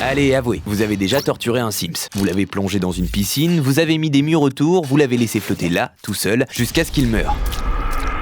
Allez, avouez, vous avez déjà torturé un Sims. Vous l'avez plongé dans une piscine, vous avez mis des murs autour, vous l'avez laissé flotter là, tout seul, jusqu'à ce qu'il meure.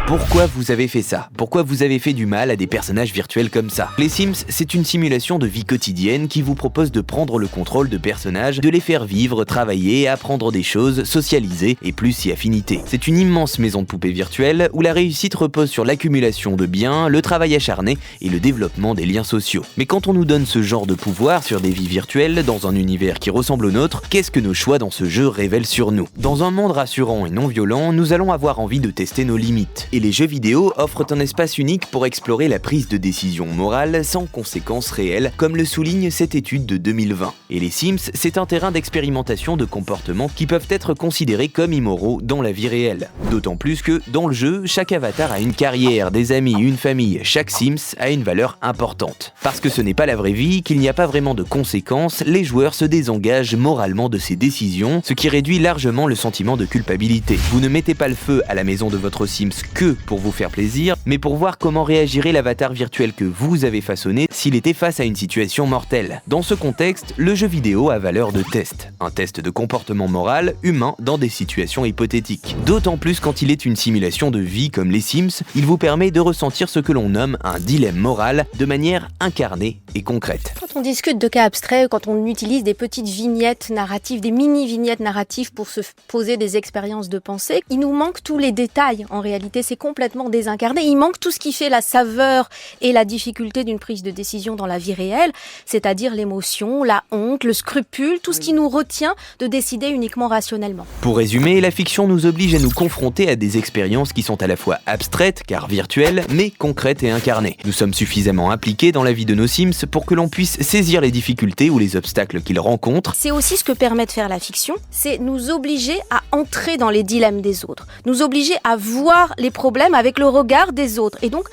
Pourquoi vous avez fait ça? Pourquoi vous avez fait du mal à des personnages virtuels comme ça? Les Sims, c'est une simulation de vie quotidienne qui vous propose de prendre le contrôle de personnages, de les faire vivre, travailler, apprendre des choses, socialiser et plus si affinité. C'est une immense maison de poupées virtuelle où la réussite repose sur l'accumulation de biens, le travail acharné et le développement des liens sociaux. Mais quand on nous donne ce genre de pouvoir sur des vies virtuelles dans un univers qui ressemble au nôtre, qu'est-ce que nos choix dans ce jeu révèlent sur nous? Dans un monde rassurant et non violent, nous allons avoir envie de tester nos limites. Et les jeux vidéo offrent un espace unique pour explorer la prise de décision morale sans conséquences réelles, comme le souligne cette étude de 2020. Et les Sims, c'est un terrain d'expérimentation de comportements qui peuvent être considérés comme immoraux dans la vie réelle. D'autant plus que, dans le jeu, chaque avatar a une carrière, des amis, une famille, chaque Sims a une valeur importante. Parce que ce n'est pas la vraie vie, qu'il n'y a pas vraiment de conséquences, les joueurs se désengagent moralement de ces décisions, ce qui réduit largement le sentiment de culpabilité. Vous ne mettez pas le feu à la maison de votre Sims que pour vous faire plaisir, mais pour voir comment réagirait l'avatar virtuel que vous avez façonné s'il était face à une situation mortelle. Dans ce contexte, le jeu vidéo a valeur de test. Un test de comportement moral humain dans des situations hypothétiques. D'autant plus quand il est une simulation de vie comme les Sims, il vous permet de ressentir ce que l'on nomme un dilemme moral de manière incarnée et concrète. Quand on discute de cas abstraits, quand on utilise des petites vignettes narratives, des mini-vignettes narratives pour se poser des expériences de pensée, il nous manque tous les détails. En réalité, c'est complètement désincarné. Il manque tout ce qui fait la saveur et la difficulté d'une prise de décision dans la vie réelle, c'est-à-dire l'émotion, la honte, le scrupule, tout ce qui nous retient de décider uniquement rationnellement. Pour résumer, la fiction nous oblige à nous confronter à des expériences qui sont à la fois abstraites, car virtuelles, mais concrètes et incarnées. Nous sommes suffisamment impliqués dans la vie de nos Sims pour que l'on puisse saisir les difficultés ou les obstacles qu'ils rencontrent. C'est aussi ce que permet de faire la fiction, c'est nous obliger à entrer dans les dilemmes des autres, nous obliger à voir les problèmes avec le regard des autres et donc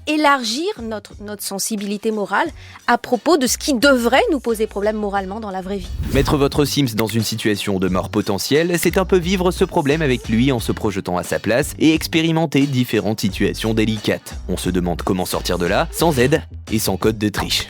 élargir notre sensibilité morale à propos de ce qui devrait nous poser problème moralement dans la vraie vie. Mettre votre Sims dans une situation de mort potentielle, c'est un peu vivre ce problème avec lui en se projetant à sa place et expérimenter différentes situations délicates. On se demande comment sortir de là, sans aide et sans code de triche.